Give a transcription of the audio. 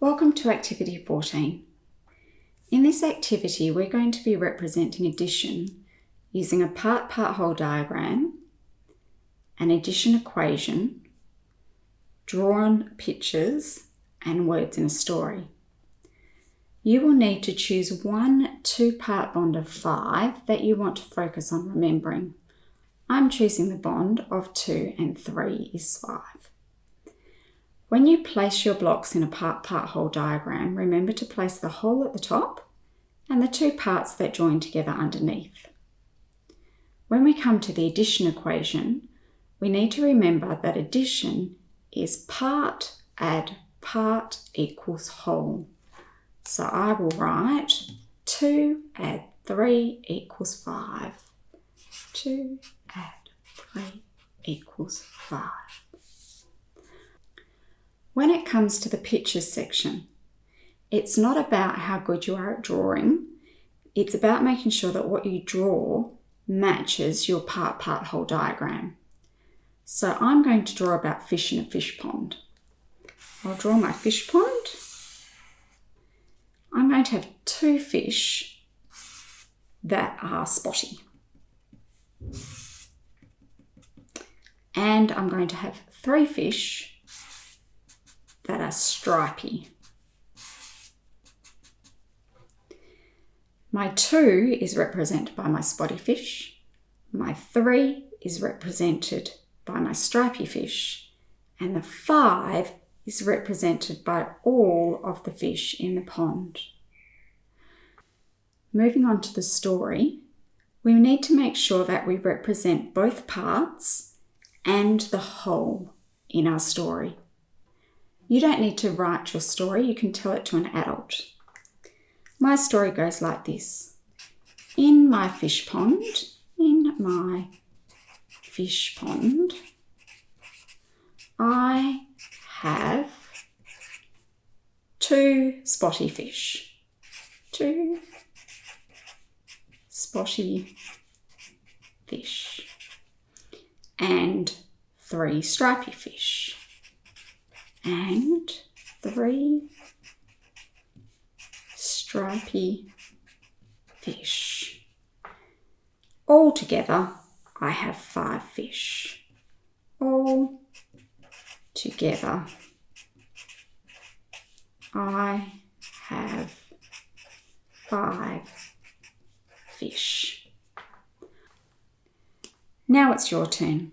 Welcome to Activity 14. In this activity, we're going to be representing addition using a part-whole diagram, an addition equation, drawn pictures, and words in a story. You will need to choose one 2-part bond of 5 that you want to focus on remembering. I'm choosing the bond of 2 and 3 is 5. When you place your blocks in a part-whole diagram, remember to place the whole at the top and the 2 parts that join together underneath. When we come to the addition equation, we need to remember that addition is part add part equals whole. So I will write 2 add 3 equals 5. 2 add 3 equals 5. When it comes to the pictures section, it's not about how good you are at drawing. It's about making sure that what you draw matches your part-whole diagram. So I'm going to draw about fish in a fish pond. I'll draw my fish pond. I'm going to have 2 fish that are spotty. And I'm going to have 3 fish that are stripy. My 2 is represented by my spotty fish. My 3 is represented by my stripy fish. And the 5 is represented by all of the fish in the pond. Moving on to the story, we need to make sure that we represent both parts and the whole in our story. You don't need to write your story, you can tell it to an adult. My story goes like this. In my fish pond, I have 2 spotty fish. 2 spotty fish. And 3 stripy fish. And 3 stripy fish. All together, I have 5 fish. All together, I have 5 fish. Now it's your turn.